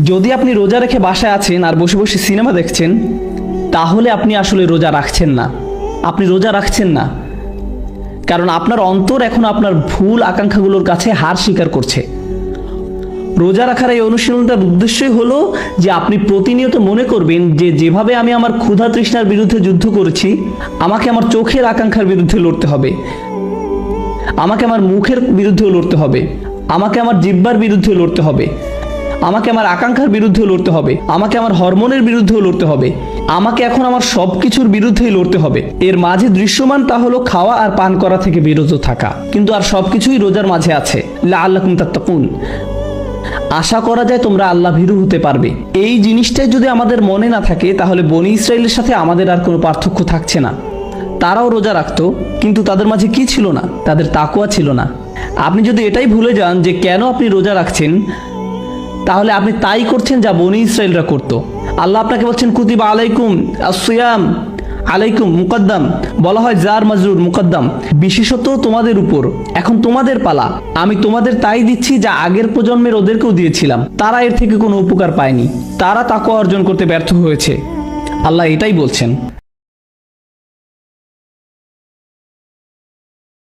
যদি আপনি রোজা রেখে বাসায় আছেন আর বসে বসে সিনেমা দেখছেন, তাহলে আপনি আসলে রোজা রাখছেন না। আপনি রোজা রাখছেন না, কারণ আপনার অন্তর এখন আপনার ভুল আকাঙ্ক্ষাগুলোর কাছে হার স্বীকার করছে। রোজা রাখার এই অনুশীলনটার উদ্দেশ্যই হলো যে আপনি প্রতিনিয়ত মনে করবেন যে যেভাবে আমি আমার ক্ষুধা তৃষ্ণার বিরুদ্ধে যুদ্ধ করেছি, আমাকে আমার চোখের আকাঙ্ক্ষার বিরুদ্ধে লড়তে হবে, আমাকে আমার মুখের বিরুদ্ধেও লড়তে হবে, আমাকে আমার জিহ্বার বিরুদ্ধে লড়তে হবে, আমাকে আমার আকাঙ্ক্ষার বিরুদ্ধে লড়তে হবে, আমাকে আমার হরমোনের বিরুদ্ধেও লড়তে হবে, আমাকে এখন আমার সব কিছুর বিরুদ্ধেই লড়তে হবে। এর মাঝে দৃশ্যমান তা হলো খাওয়া আর পান করা থেকে বিরত থাকা, কিন্তু আর সবকিছুই রোজার মাঝে আছে। লাআল্লাকুম তাত্তাকুন, আশা করা যায় তোমরা আল্লাহ ভীরু হতে পারবে। এই জিনিসটাই যদি আমাদের মনে না থাকে, তাহলে বনি ইসরাইলের সাথে আমাদের আর কোনো পার্থক্য থাকছে না। তারাও রোজা রাখতো, কিন্তু তাদের মাঝে কি ছিল না? তাদের তাকওয়া ছিল না। আপনি যদি এটাই ভুলে যান যে কেন আপনি রোজা রাখছেন, তাহলে আপনি তাই করছেন যা বনি ইসরাইলরা করত। আল্লাহ আপনাকে বলছেন কুতিবা আলাইকুম আসিয়াম, আলাইকুম মুকদ্দাম, বলা হয় জার মাজরুর মুকদ্দাম, বিশেষত তোমাদের উপর, এখন তোমাদের পালা। আমি তোমাদের তাই দিচ্ছি যা আগের প্রজন্মের ওদেরকেও দিয়েছিলাম। তারা এর থেকে কোনো উপকার পায়নি, তারা তাকওয়া অর্জন করতে ব্যর্থ হয়েছে। আল্লাহ এটাই বলছেন।